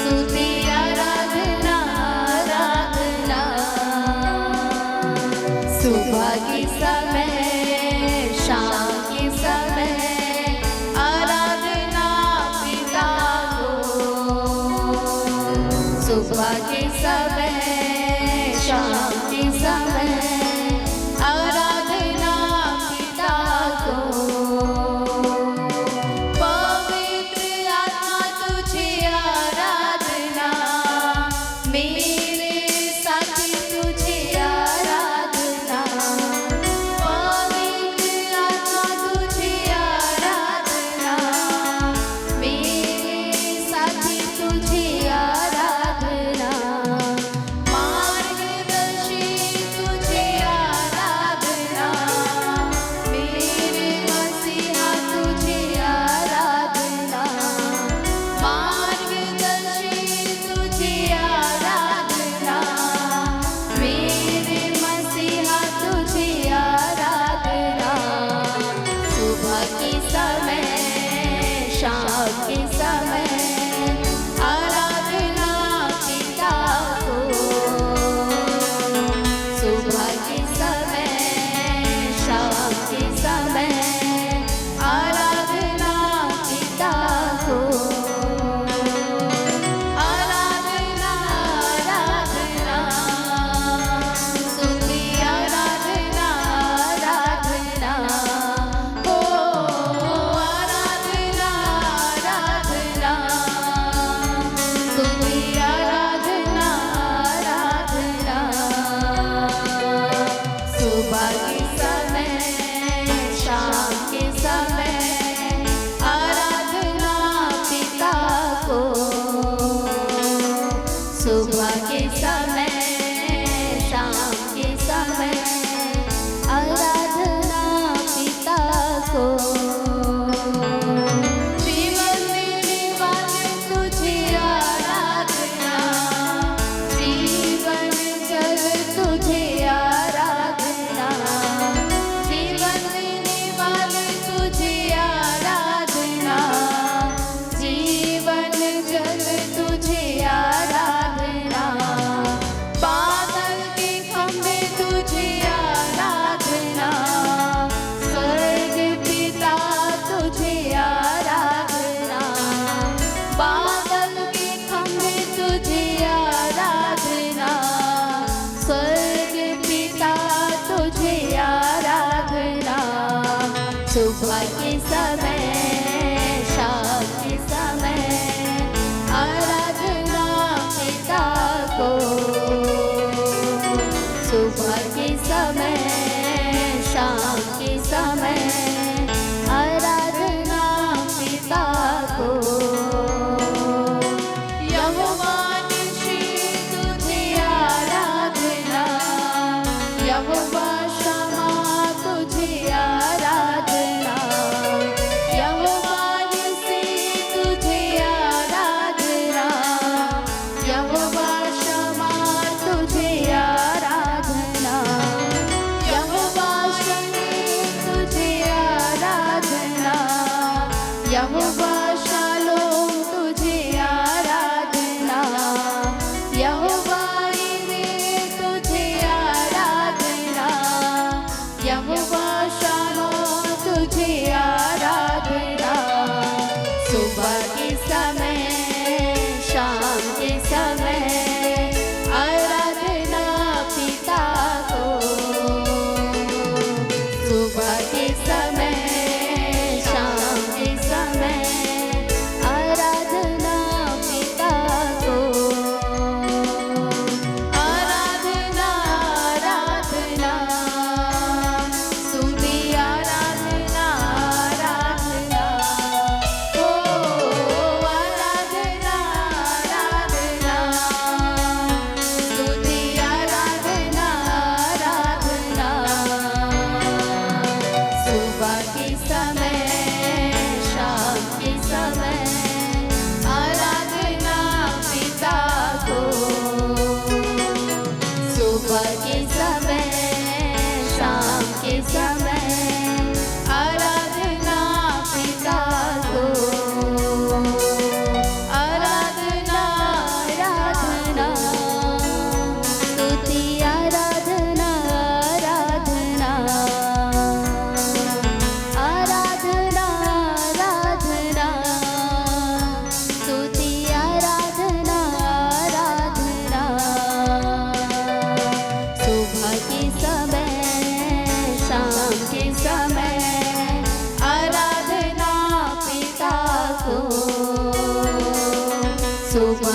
स्तुति आराधना आराधना। सुबह के समय शाम के समय आराधना पिता को। सुबह के समय शाम के समय आराधना पिता को। पवित्र आत्मा तुझे आराधना, मेरे साथी तुझे आराधना। पवित्र आत्मा तुझे आराधना, मेरे साथी तुझे आराधना। मार्गदर्शी तुझे आराधना, मेरे मसीहा तुझे आराधना। मार्गदर्शी तुझे आराधना, मेरे मसीहा तुझे आराधना। सुबह के समय शाम के समय आराधना पिता को। सुबह के समय शाम के समय आराधना पिता को। आराधना आराधना, स्तुति आराधना आराधना। ओ आराधना आराधना, स्तुति आराधना आराधना। सुबह के समय शाम के समय आराधना पिता को। सुबह के समय शाम के समय आराधना पिता को। जीवन देने वाले तुझे आराधना,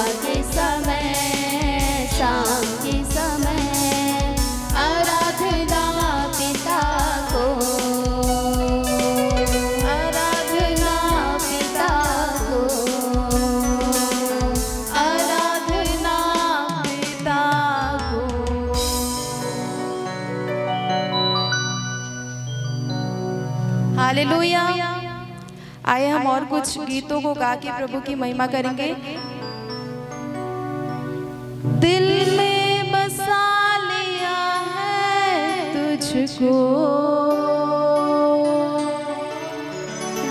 सुबह के समय शाम के समय आराधना पिता को, आराधना पिता को, आराधना पिता को। हालेलुया। आइए हम और कुछ गीतों को गा के प्रभु की महिमा करेंगे। दिल में बसा लिया है तुझको,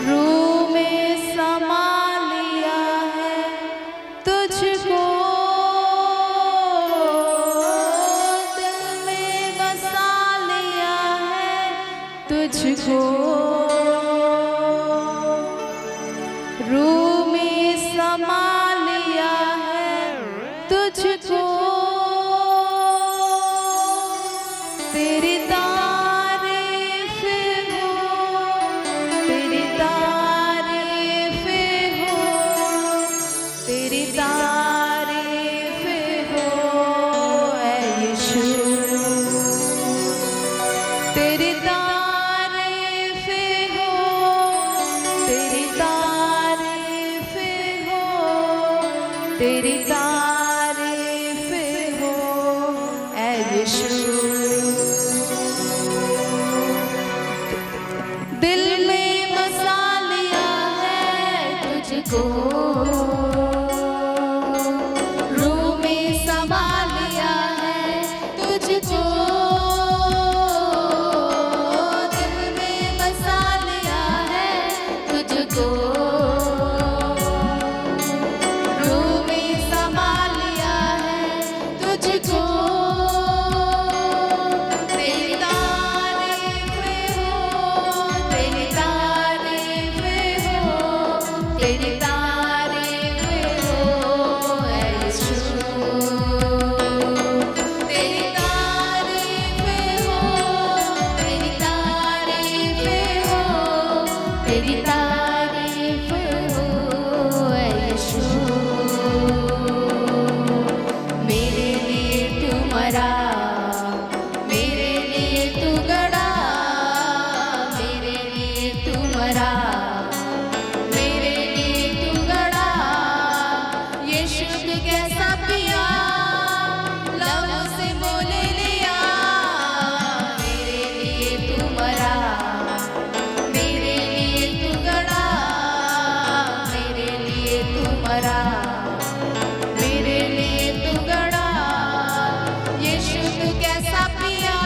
रूह में समा लिया है तुझको, दिल में बसा लिया है तुझको, रूह में समा लिया है तुझको। तेरी तारीफ हो, तेरी तारीफ हो, तेरी तारीफ हो ऐ यीशु, तेरी तारीफ हो, तेरी तारीफ हो, तेरी तारीफ हो ऐ यीशु। दिल में बसा लिया है तुझको, रूह में समा लिया है तुझको, दिल में बसा लिया है तुझको, रूह में समा लिया है तुझको। तेरी तारीफ हो, तेरी तारीफ हो, तेरी तारीफ हो ऐ यीशु, तेरी तारीफ हो, तेरी तारीफ हो, तेरी तारीफ हो ऐ यीशु। मेरे लिए तू मरा, मेरे लिए तू गड़ा, मेरे लिए तू मरा, मेरे लिए तू गड़ा। यीशु तू कैसा पिया, लबों से बोले लिया, मेरे लिए तू मरा, मेरे लिए तू गड़ा, मेरे लिए तू मरा, मेरे लिए तू गड़ा। यीशु तू कैसा पिया,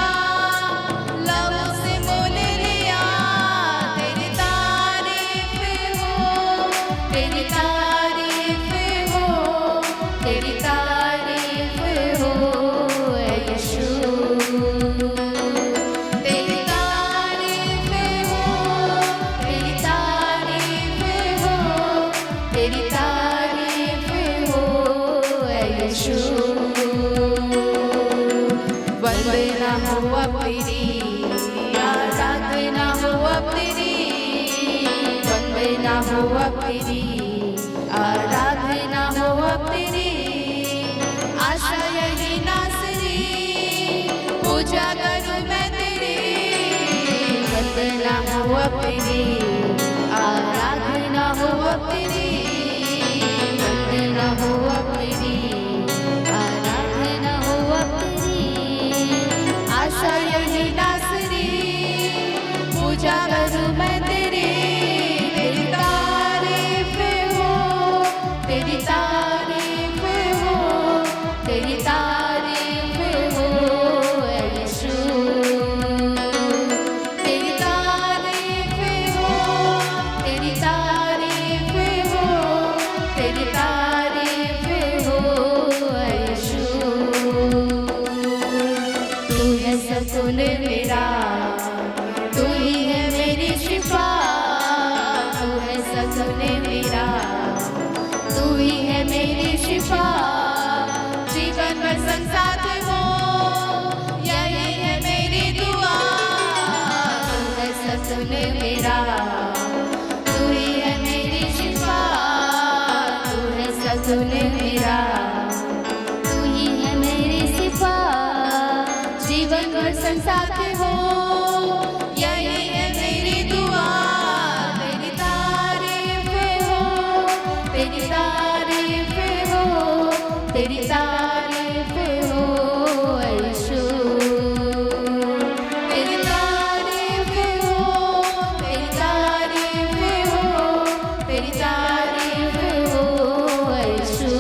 लबों से बोले लिया, तेरी तारीफ हो, तेरी तारीफ हो, तेरी तारीफ हो ऐ यीशु, तेरी तारीफ हो, तेरी तारीफ हो, तेरी तारीफ हो ऐ यीशु। वंदना हो अब तेरी, आराधना हो अब तेरी, वंदना हो अब तेरी, आराधना हो अब तेरी। आश्रय ही नासरी, पूजा करूं मैं तेरी, वंदना हो अब तेरी, आराधना हो अब तेरी, वंदना हो अब तेरी, आराधना हो अब तेरी। आश्रय ही नासरी, पूजा करूं मैं तेरी, तेरी तारीफ हो, तेरी तारीफ हो, तेरी तारीफ हो ऐ यीशु, तेरी तारीफ हो, तेरी तारीफ हो, तेरी तारीफ हो ऐ यीशु। तू है सुकून मेरा, तू ही है मेरी शिफा, तू है सुकून मेरा, तू ही है मेरी शिफा। जीवन भर संग साथ हो, यही है मेरी दुआ। तू है सुकून मेरा, तू ही है मेरी शिफा, तू है सुकून मेरा, रोशन साथ हो, यही है मेरी दुआ। तेरी तारीफ हो, तेरी तारीफ हो, तेरी तारीफ हो यीशु। तेरी तारीफ हो, तेरी तारीफ हो, तेरी तारीफ हो यीशु।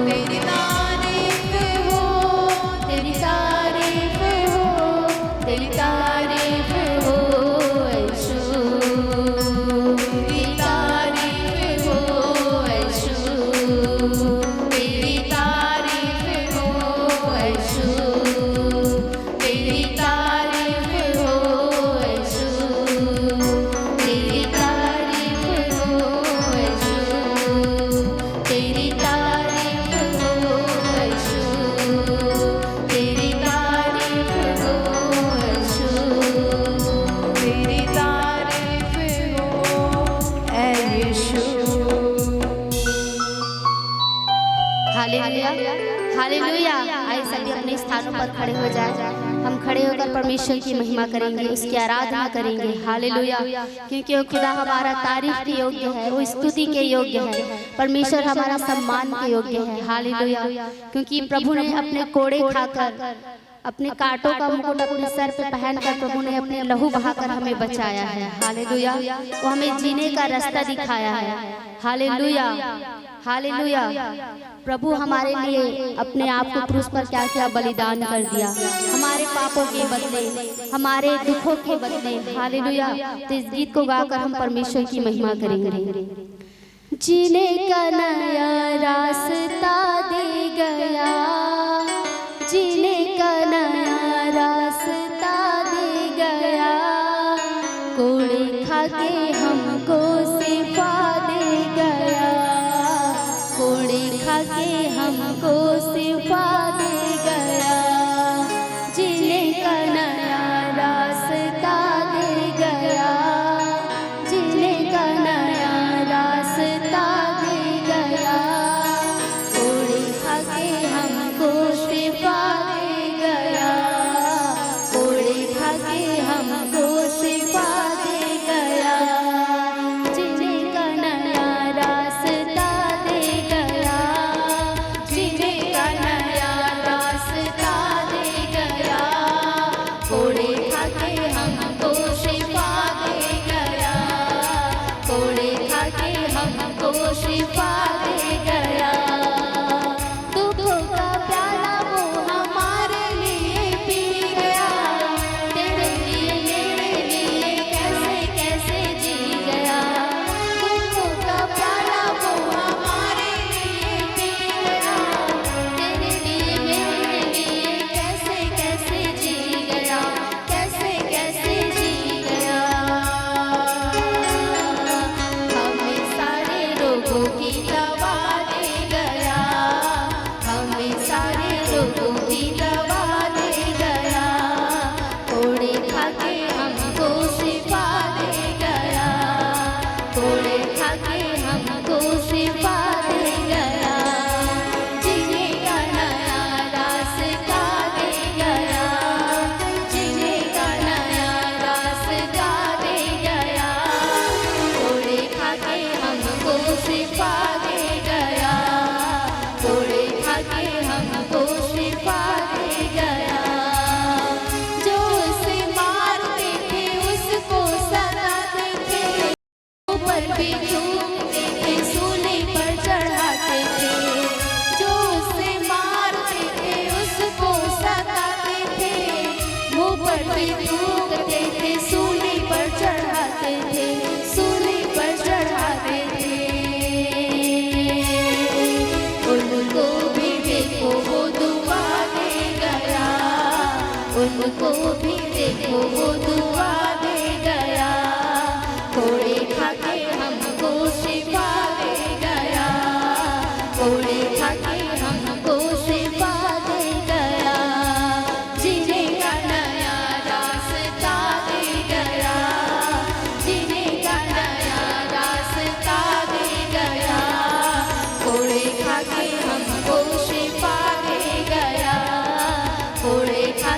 तेरी तारीफ हो, तेरी तारीफ हो, तेरी तारीफ हो यीशु। तेरी तारीफ हो यीशु, तेरी तारीफ हो यीशु, तेरी तारीफ हो यीशु, तेरी तारीफ हो यीशु, तेरी तारीफ हो यीशु, तेरी तारीफ हो यीशु, तेरी तारीफ हो ऐ यीशु। Hallelujah, hallelujah. आइए सभी अपने स्थानों पर खड़े हो जाए। हम खड़े होकर परमेश्वर की महिमा करेंगे, उसकी आराधना करेंगे। हालेलुया, क्योंकि वो खुदा हमारा तारीफ के योग्य है, वो स्तुति के योग्य है, परमेश्वर हमारा सम्मान के योग्य है। हालेलुया, क्योंकि प्रभु ने अपने कोड़े खाकर, अपने कांटों का मुकुट अपने सर पे पहनकर प्रभु ने अपने लहू बहाकर हमें बचाया है। हालेलुया, वो हमें जीने का रास्ता दिखाया है। Hallelujah, hallelujah. प्रभु हमारे लिए अपने आप को क्रूस पर क्या क्या बलिदान कर दिया, हमारे पापों के बदले, हमारे दुखों के बदले। हालेलुया। तो इस गीत को गाकर हम परमेश्वर की महिमा करेंगे। जीने का नया रास्ता दे गया, जीने का नया रास्ता दे गया, कोड़े खा के हमको शिफा दे गया, कोड़े खा के हमको शिफा दे गया। जीने का नया रास्ता दे गया, जीने का नया रास्ता दे गया, कोड़े खा के हमको शिफा दे गया, कोड़े खा के हमको शिफा दे गया। जीने का नया रास्ता दे गया, जीने का नया रास्ता दे गया, कोड़े खा के हमको शिफा दे गया, कोड़े खा के हमको शिफा दे गया। दुखों का प्याला वो हमारे लिए पी गया, तेरे लिए मेरे लिए कैसे कैसे जी गया। दुखों का प्याला वो हमारे लिए पी गया, तेरे लिए मेरे लिए कैसे कैसे जी गया, कैसे कैसे जी गया। हमें सारे रोगों की दवा दे गया, हमें सारे रोगों की दवा दे गया, कोड़े खा के हमको शिफा दे गया, कोड़े खा के हमको शिफा दे गया। जीने का नया रास्ता दे गया, जीने का नया रास्ता दे गया, कोड़े खा के हमको शिफा दे गया, कोड़े खा के हमको शिफा दे गया। जो उसे मारते थे उसको सताते थे, ऊपर भी थूकते थे, सूली पर चढ़ाते थे। जो उसे मारते थे उसको सताते थे, मुँह पर भी थूकते थे, सूली पर चढ़ाते थे, सूली पर चढ़ाते थे। उनको भी देखो वो दुआ दे गया, उनको भी देखो वो दुआ दे गया, कोड़े खा के हमको शिफा दे गया, कोड़े खा के हमको शिफा दे गया। जीने का नया रास्ता दे गया, जीने का नया रास्ता दे गया, कोड़े खा के हमको शिफा दे गया, कोड़े खा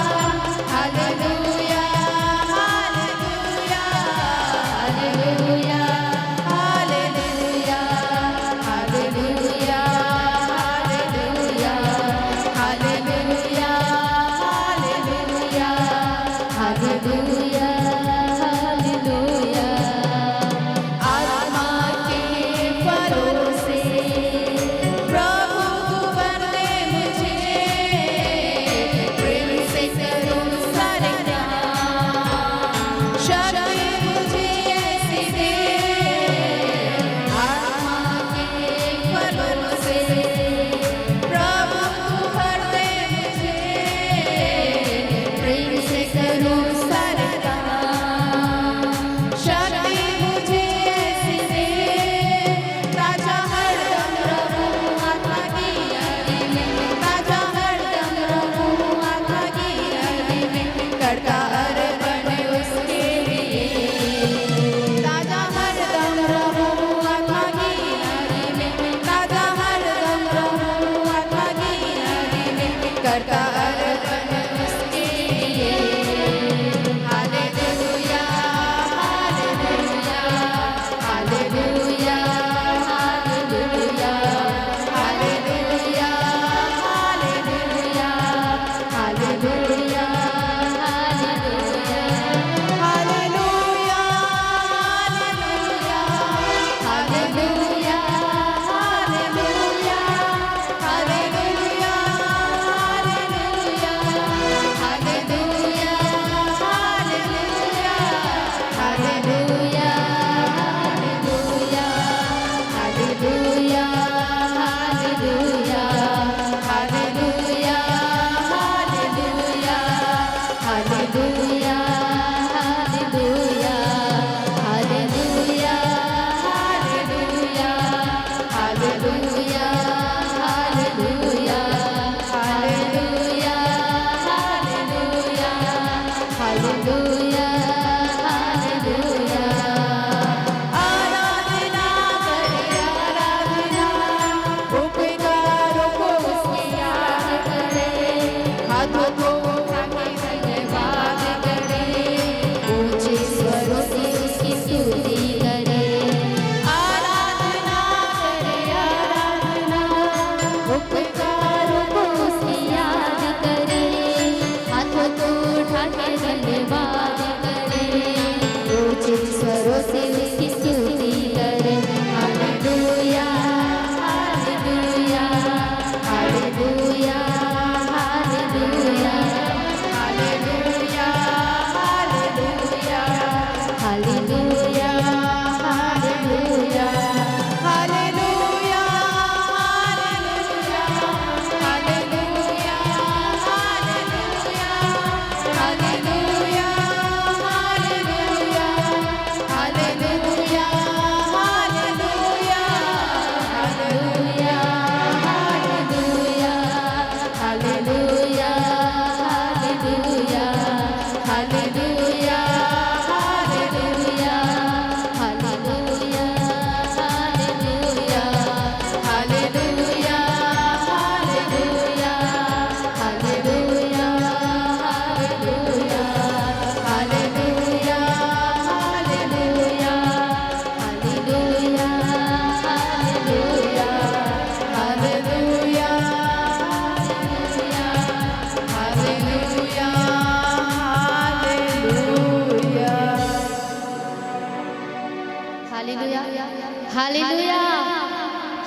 हालेलुया हालेलुया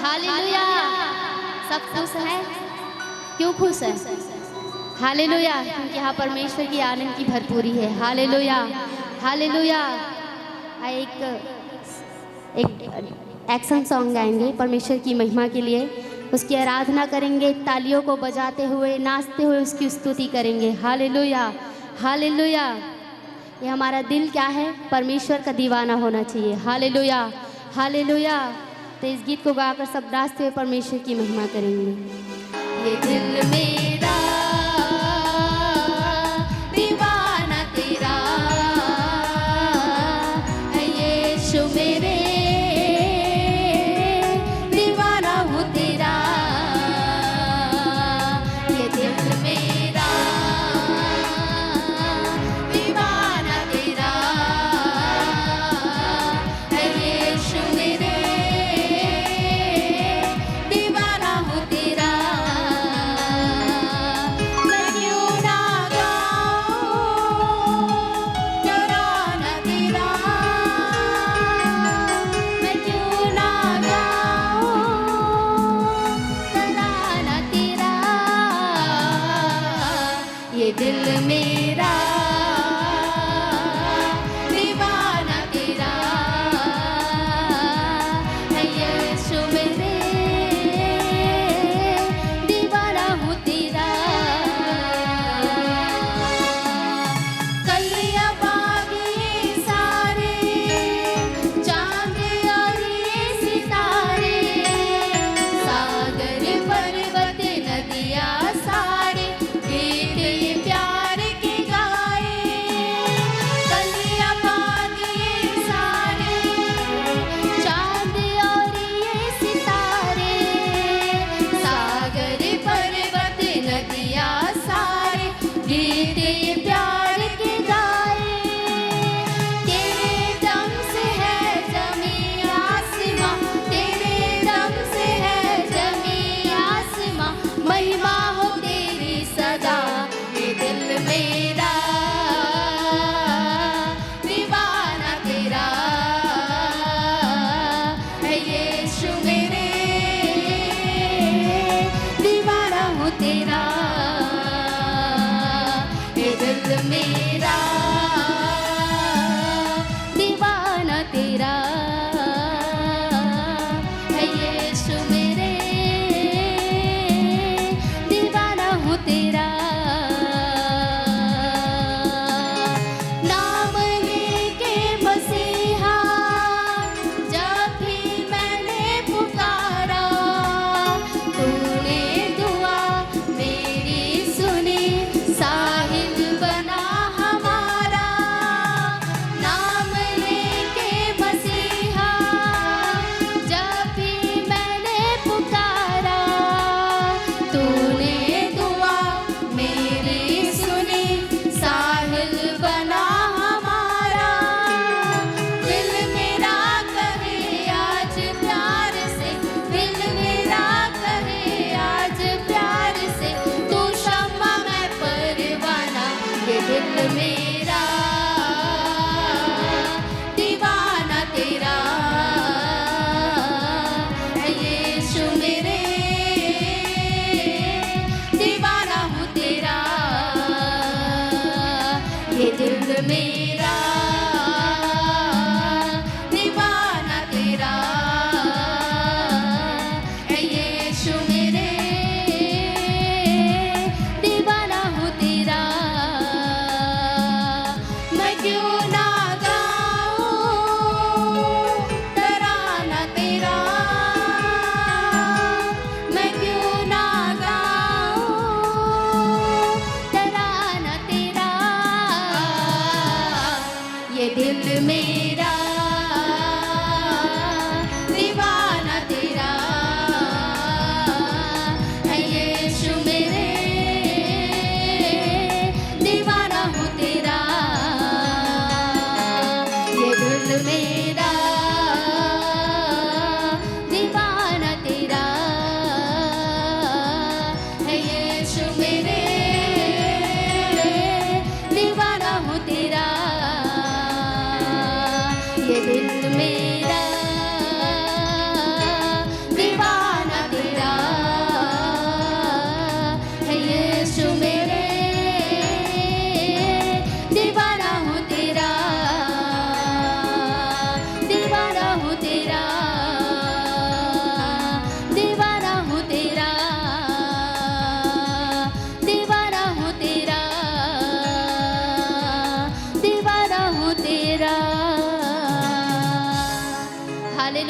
हालेलुया। सब खुश है? क्यों खुश है? हालेलुया, क्योंकि यहाँ परमेश्वर की आनंद की भरपूरी है। Hallelujah hallelujah. एक एक्शन सॉन्ग गाएंगे परमेश्वर की महिमा के लिए, उसकी आराधना करेंगे, तालियों को बजाते हुए, नाचते हुए उसकी स्तुति करेंगे। Hallelujah hallelujah. ये हमारा दिल क्या है? परमेश्वर का दीवाना होना चाहिए। Hallelujah hallelujah. तो इस गीत को गाकर सब नाचते हुए परमेश्वर की महिमा करेंगे। ये दिल मेरा दीवाना तेरा है, यीशु मेरे दीवाना हूँ तेरा। ये दिल मेरा दीवाना तेरा है, यीशु मेरे दीवाना हूँ तेरा। मैं क्यों ना गाऊं तराना तेरा, मैं क्यों ना गाऊं तराना तेरा। ये दिल मेरा दीवाना तेरा है, यीशु मेरे दीवाना हूँ तेरा। कलियां बागी सारे चांद और ये सितारे, सागर पर्वत नदियाँ सारे गीत ये प्यार के गाए। कलियां बागी सारे चांद और ये सितारे, सागर पर्वत नदियाँ सारे गीत ये प्यार के गाए। तेरे दम से है जमीन आसमां, तेरे दम से है जमीन आसमां, महिमा हो तेरी सदा। ये दिल मेरा दीवाना तेरा है, यीशु मेरे दीवाना हूँ तेरा। ये दिल मेरा दीवाना तेरा है, यीशु मेरे दीवाना हूँ तेरा। नाम लेके मसीहा जब भी मैंने पुकारा, तूने दुआ मेरी सुनी, साहिल बना हमारा।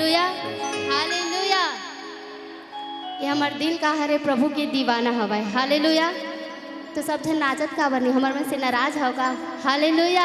Hallelujah hallelujah. ये हमार दिल का हरे प्रभु के दीवाना हवा है। हालेलुया। तो सब जन नाचत का बनी हमार मन से नाराज होगा। हालेलुया।